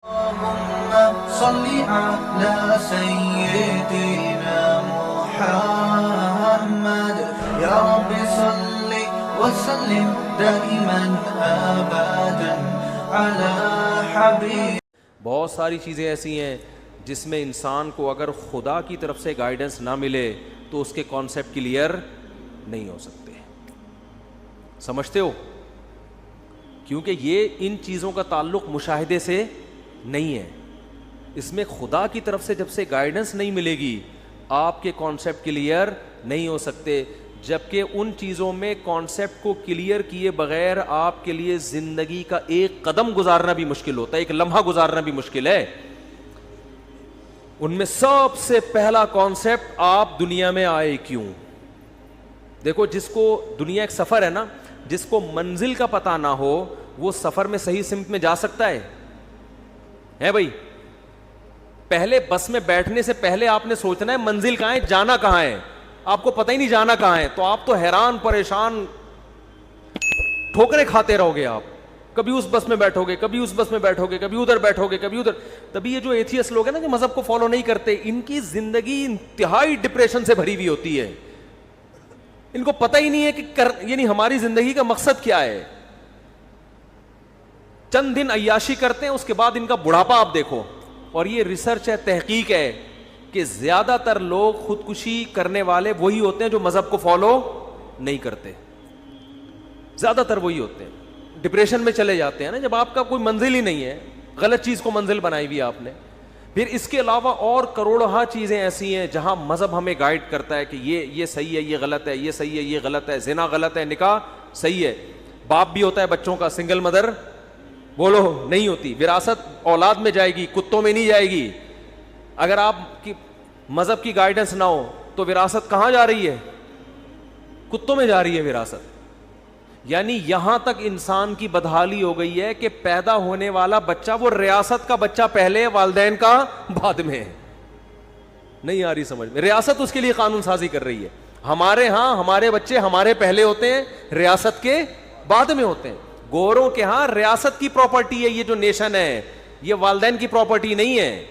اللهم صل على سيدنا محمد يا رب صل وسلم دائما ابدا على حبيب. بہت ساری چیزیں ایسی ہیں جس میں انسان کو اگر خدا کی طرف سے گائیڈنس نہ ملے تو اس کے کانسیپٹ کلیئر نہیں ہو سکتے. سمجھتے ہو؟ کیونکہ یہ ان چیزوں کا تعلق مشاہدے سے نہیں ہے. اس میں خدا کی طرف سے جب سے گائیڈنس نہیں ملے گی آپ کے کانسیپٹ کلیئر نہیں ہو سکتے. جبکہ ان چیزوں میں کانسیپٹ کو کلیئر کیے بغیر آپ کے لیے زندگی کا ایک قدم گزارنا بھی مشکل ہوتا ہے, ایک لمحہ گزارنا بھی مشکل ہے. ان میں سب سے پہلا کانسیپٹ آپ دنیا میں آئے کیوں. دیکھو, جس کو دنیا ایک سفر ہے نا, جس کو منزل کا پتہ نہ ہو وہ سفر میں صحیح سمت میں جا سکتا ہے بھائی. پہلے بس میں بیٹھنے سے پہلے آپ نے سوچنا ہے منزل کہاں ہے, جانا کہاں ہے. آپ کو پتہ ہی نہیں جانا کہاں ہے تو آپ تو حیران پریشان ٹھوکریں کھاتے رہو گے. آپ کبھی اس بس میں بیٹھو گے, کبھی اس بس میں بیٹھو گے, کبھی ادھر بیٹھو گے, کبھی ادھر. تبھی یہ جو ایتھیسٹ لوگ ہیں نا, جو مذہب کو فالو نہیں کرتے, ان کی زندگی انتہائی ڈپریشن سے بھری ہوئی ہوتی ہے. ان کو پتہ ہی نہیں ہے کہ یعنی ہماری زندگی کا مقصد کیا ہے. چند دن عیاشی کرتے ہیں, اس کے بعد ان کا بڑھاپا آپ دیکھو. اور یہ ریسرچ ہے, تحقیق ہے کہ زیادہ تر لوگ خودکشی کرنے والے وہی ہوتے ہیں جو مذہب کو فالو نہیں کرتے. زیادہ تر وہی ہوتے ہیں, ڈپریشن میں چلے جاتے ہیں نا جب آپ کا کوئی منزل ہی نہیں ہے, غلط چیز کو منزل بنائی ہوئی آپ نے. پھر اس کے علاوہ اور کروڑہا چیزیں ایسی ہیں جہاں مذہب ہمیں گائیڈ کرتا ہے کہ یہ صحیح ہے, یہ غلط ہے, یہ صحیح ہے, یہ غلط ہے, زنا غلط ہے, نکاح صحیح ہے. باپ بھی ہوتا ہے بچوں کا, سنگل مدر بولو نہیں ہوتی. وراثت اولاد میں جائے گی, کتوں میں نہیں جائے گی. اگر آپ کی مذہب کی گائیڈنس نہ ہو تو وراثت کہاں جا رہی ہے؟ کتوں میں جا رہی ہے وراثت. یعنی یہاں تک انسان کی بدحالی ہو گئی ہے کہ پیدا ہونے والا بچہ وہ ریاست کا بچہ پہلے, والدین کا بعد میں. نہیں آ رہی سمجھ میں؟ ریاست اس کے لیے قانون سازی کر رہی ہے. ہمارے ہاں ہمارے بچے ہمارے پہلے ہوتے ہیں, ریاست کے بعد میں ہوتے ہیں. گوروں کے ہاں ریاست کی پراپرٹی ہے یہ جو نیشن ہے, یہ والدین کی پراپرٹی نہیں ہے.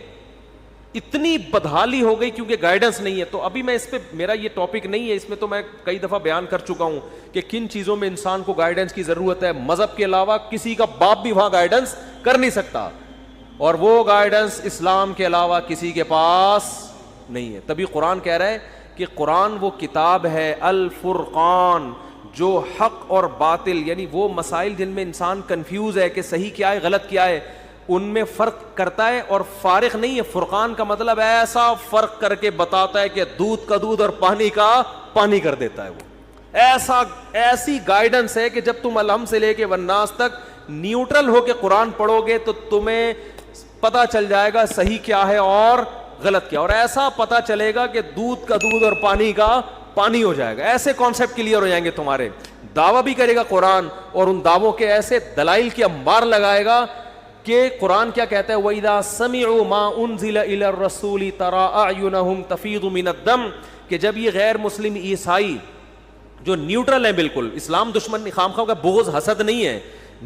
اتنی بدحالی ہو گئی کیونکہ گائیڈنس نہیں ہے. تو ابھی میں اس پہ, میرا یہ ٹاپک نہیں ہے, اس میں تو میں کئی دفعہ بیان کر چکا ہوں کہ کن چیزوں میں انسان کو گائیڈنس کی ضرورت ہے. مذہب کے علاوہ کسی کا باپ بھی وہاں گائیڈنس کر نہیں سکتا, اور وہ گائیڈنس اسلام کے علاوہ کسی کے پاس نہیں ہے. تبھی قرآن کہہ رہا ہے کہ قرآن وہ کتاب ہے الفرقان, جو حق اور باطل یعنی وہ مسائل جن میں انسان کنفیوز ہے کہ صحیح کیا ہے غلط کیا ہے, ان میں فرق کرتا ہے اور فارغ نہیں ہے. فرقان کا مطلب ایسا فرق کر کے بتاتا ہے کہ دودھ کا دودھ اور پانی کا پانی کر دیتا ہے. وہ ایسی گائیڈنس ہے کہ جب تم الحم سے لے کے والناس تک نیوٹرل ہو کے قرآن پڑھو گے تو تمہیں پتا چل جائے گا صحیح کیا ہے اور غلط کیا, اور ایسا پتا چلے گا کہ دودھ کا دودھ اور پانی کا پانی ہو جائے گا. ایسے کانسیپٹ کلیئر ہو جائیں گے تمہارے. دعویٰ بھی کرے گا قرآن, اور ان دعووں کے ایسے دلائل کی انبار لگائے گا کہ قرآن کیا کہتا ہے, وَإِذَا سَمِعُوا مَا أُنزِلَ إِلَى الرَّسُولِ تَرَىٰ أَعْيُنَهُمْ تَفِيضُ مِنَ الدَّمْعِ, کہ جب یہ غیر مسلم عیسائی جو نیوٹرل ہیں, بالکل اسلام دشمن خامخواہ کا بغض حسد نہیں ہے,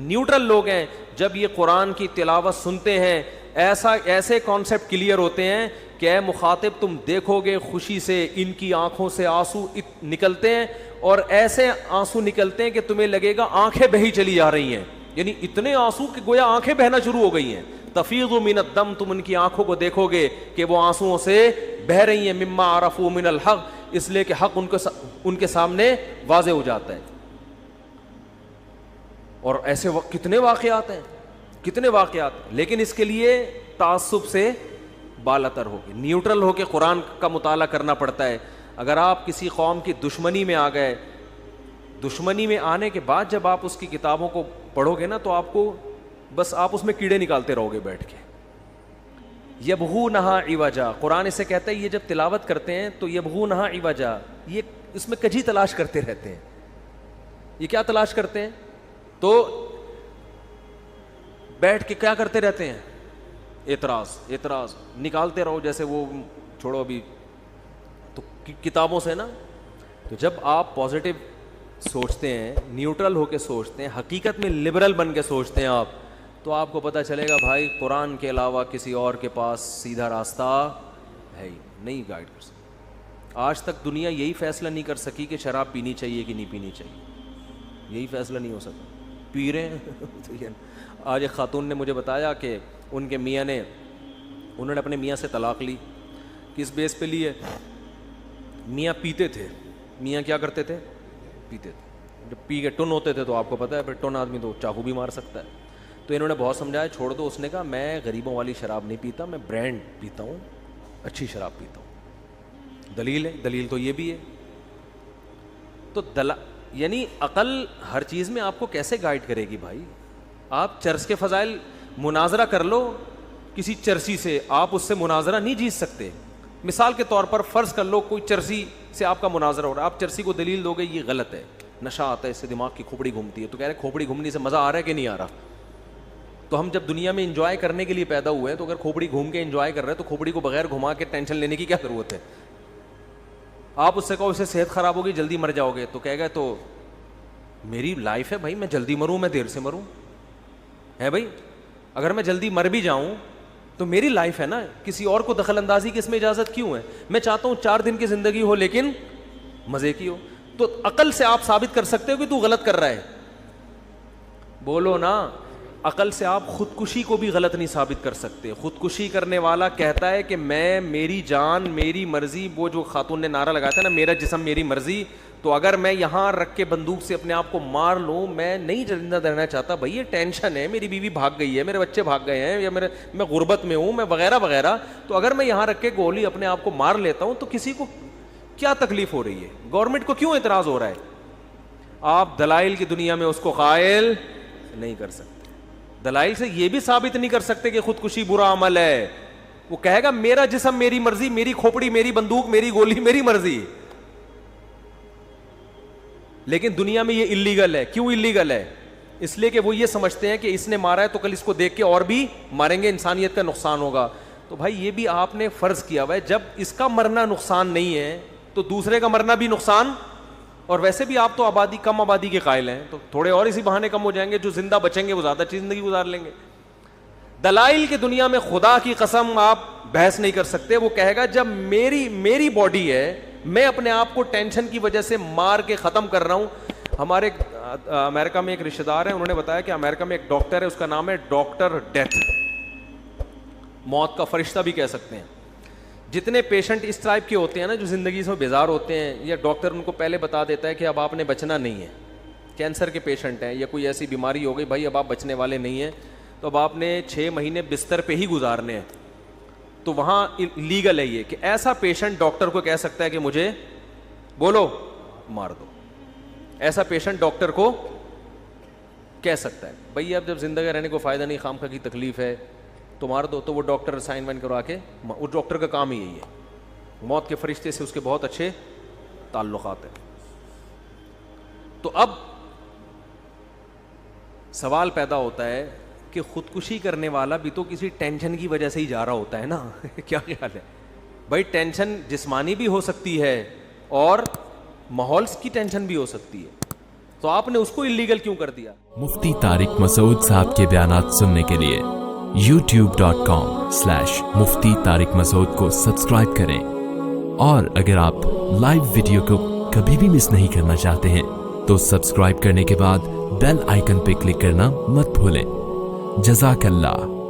نیوٹرل لوگ ہیں, جب یہ قرآن کی تلاوت سنتے ہیں ایسے کانسیپٹ کلیئر ہوتے ہیں کہ اے مخاطب تم دیکھو گے خوشی سے ان کی آنکھوں سے آنسو نکلتے ہیں, اور ایسے آنسو نکلتے ہیں کہ تمہیں لگے گا آنکھیں بہی چلی جا رہی ہیں. یعنی اتنے آنسو کہ گویا آنکھیں بہنا شروع ہو گئی ہیں. تفیض من الدم, تم ان کی آنکھوں کو دیکھو گے کہ وہ آنسوؤں سے بہ رہی ہیں. مما عرفوا من الحق, اس لیے کہ حق ان کے سامنے واضح ہو جاتا ہے. اور ایسے کتنے واقعات ہیں, کتنے واقعات. لیکن اس کے لیے تعصب سے بالاتر ہو کے, نیوٹرل ہو کے قرآن کا مطالعہ کرنا پڑتا ہے. اگر آپ کسی قوم کی دشمنی میں آ گئے, دشمنی میں آنے کے بعد جب آپ اس کی کتابوں کو پڑھو گے نا تو آپ کو بس آپ اس میں کیڑے نکالتے رہو گے بیٹھ کے. یبغونہا عوجا, قرآن اسے کہتا ہے یہ جب تلاوت کرتے ہیں تو یبغونہا عوجا, یہ اس میں کجی تلاش کرتے رہتے ہیں. یہ کیا تلاش کرتے ہیں؟ تو بیٹھ کے کیا کرتے رہتے ہیں؟ اعتراض نکالتے رہو. جیسے وہ چھوڑو ابھی تو کتابوں سے نا, تو جب آپ پازیٹیو سوچتے ہیں, نیوٹرل ہو کے سوچتے ہیں, حقیقت میں لبرل بن کے سوچتے ہیں آپ, تو آپ کو پتہ چلے گا بھائی قرآن کے علاوہ کسی اور کے پاس سیدھا راستہ ہے ہی نہیں گائیڈ کر سکتا. آج تک دنیا یہی فیصلہ نہیں کر سکی کہ شراب پینی چاہیے کہ نہیں پینی چاہیے, یہی فیصلہ نہیں ہو سکا. پی رہے ہیں. آج ایک خاتون نے مجھے بتایا کہ ان کے میاں نے, انہوں نے اپنے میاں سے طلاق لی. کس بیس پہ لی ہے؟ میاں پیتے تھے. میاں کیا کرتے تھے؟ پیتے تھے. جب پی کے ٹن ہوتے تھے تو آپ کو پتہ ہے پھر ٹن آدمی تو چاقو بھی مار سکتا ہے. تو انہوں نے بہت سمجھایا چھوڑ دو. اس نے کہا میں غریبوں والی شراب نہیں پیتا, میں برانڈ پیتا ہوں, اچھی شراب پیتا ہوں. دلیل ہے؟ دلیل تو یہ بھی ہے. تو یعنی عقل ہر چیز میں آپ کو کیسے گائیڈ کرے گی بھائی؟ آپ چرس کے فضائل مناظرہ کر لو کسی چرسی سے, آپ اس سے مناظرہ نہیں جیت سکتے. مثال کے طور پر فرض کر لو کوئی چرسی سے آپ کا مناظرہ ہو رہا ہے, آپ چرسی کو دلیل دو گے یہ غلط ہے, نشہ آتا ہے, اس سے دماغ کی کھوپڑی گھومتی ہے, تو کہہ رہے کھوپڑی گھومنے سے مزہ آ رہا ہے کہ نہیں آ رہا؟ تو ہم جب دنیا میں انجوائے کرنے کے لیے پیدا ہوئے ہیں, تو اگر کھوپڑی گھوم کے انجوائے کر رہے ہیں تو کھوپڑی کو بغیر گھما کے ٹینشن لینے کی کیا ضرورت ہے؟ آپ اس سے کہو اس سے صحت خراب ہوگی جلدی مر جاؤ گے, تو کہے گا تو میری لائف ہے بھائی, میں جلدی مروں میں دیر سے مروں ہے بھائی, اگر میں جلدی مر بھی جاؤں تو میری لائف ہے نا, کسی اور کو دخل اندازی کی اس میں اجازت کیوں ہے؟ میں چاہتا ہوں 4 دن کی زندگی ہو لیکن مزے کی ہو. تو عقل سے آپ ثابت کر سکتے ہو کہ تو غلط کر رہا ہے؟ بولو نا. عقل سے آپ خودکشی کو بھی غلط نہیں ثابت کر سکتے. خودکشی کرنے والا کہتا ہے کہ میں, میری جان میری مرضی, وہ جو خاتون نے نعرہ لگایا تھا نا میرا جسم میری مرضی, تو اگر میں یہاں رکھ کے بندوق سے اپنے آپ کو مار لوں, میں نہیں زندہ رہنا چاہتا بھائی, یہ ٹینشن ہے, میری بیوی بھاگ گئی ہے, میرے بچے بھاگ گئے ہیں, یا میں غربت میں ہوں, میں وغیرہ وغیرہ, تو اگر میں یہاں رکھ کے گولی اپنے آپ کو مار لیتا ہوں تو کسی کو کیا تکلیف ہو رہی ہے؟ گورنمنٹ کو کیوں اعتراض ہو رہا ہے؟ آپ دلائل کی دنیا میں اس کو قائل نہیں کر سکتے. دلائل سے یہ بھی ثابت نہیں کر سکتے کہ خودکشی برا عمل ہے. وہ کہے گا میرا جسم میری مرضی, میری کھوپڑی میری بندوق میری گولی میری مرضی. لیکن دنیا میں یہ اللیگل ہے. کیوں اللیگل ہے؟ اس لیے کہ وہ یہ سمجھتے ہیں کہ اس نے مارا ہے تو کل اس کو دیکھ کے اور بھی ماریں گے, انسانیت کا نقصان ہوگا. تو بھائی یہ بھی آپ نے فرض کیا ہوا ہے, جب اس کا مرنا نقصان نہیں ہے تو دوسرے کا مرنا بھی نقصان. اور ویسے بھی آپ تو کم آبادی کے قائل ہیں, تو تھوڑے اور اسی بہانے کم ہو جائیں گے, جو زندہ بچیں گے وہ زیادہ اچھی زندگی گزار لیں گے. دلائل کی دنیا میں خدا کی قسم آپ بحث نہیں کر سکتے. وہ کہے گا جب میری باڈی ہے, میں اپنے آپ کو ٹینشن کی وجہ سے مار کے ختم کر رہا ہوں. ہمارے امریکہ میں ایک رشتہ دار ہے, انہوں نے بتایا کہ امریکہ میں ایک ڈاکٹر ہے, اس کا نام ہے ڈاکٹر ڈیتھ, موت کا فرشتہ بھی کہہ سکتے ہیں. جتنے پیشنٹ اس ٹائپ کے ہوتے ہیں نا جو زندگی سے بیزار ہوتے ہیں, یا ڈاکٹر ان کو پہلے بتا دیتا ہے کہ اب آپ نے بچنا نہیں ہے, کینسر کے پیشنٹ ہیں یا کوئی ایسی بیماری ہو گئی بھائی اب آپ بچنے والے نہیں ہیں, تو اب آپ نے 6 مہینے بستر پہ ہی گزارنے ہیں. تو وہاں لیگل ہے یہ کہ ایسا پیشنٹ ڈاکٹر کو کہہ سکتا ہے کہ مجھے بولو مار دو. ایسا پیشنٹ ڈاکٹر کو کہہ سکتا ہے بھائی اب جب زندگی رہنے کو فائدہ نہیں, خامخواہ کی تکلیف ہے تو مار دو. تو وہ ڈاکٹر سائن وائن کروا کے, اس ڈاکٹر کا کام ہی یہی ہے. موت کے فرشتے سے اس کے بہت اچھے تعلقات ہیں. تو اب سوال پیدا ہوتا ہے کہ خودکشی کرنے والا بھی تو کسی ٹینشن کی وجہ سے ہی جا رہا ہوتا ہے نا. کیا خیال ہے بھائی؟ ٹینشن جسمانی بھی ہو سکتی ہے اور ماحول کی ٹینشن بھی ہو سکتی ہے, تو آپ نے اس کو اللیگل کیوں کر دیا؟ مفتی طارق مسعود صاحب کے بیانات سننے کے لیے youtube.com/مفتی طارق مسعود کو سبسکرائب کریں, اور اگر آپ لائیو ویڈیو کو کبھی بھی مس نہیں کرنا چاہتے ہیں تو سبسکرائب کرنے کے بعد بیل آئیکن پہ کلک کرنا مت بھولیں. جزاک اللہ.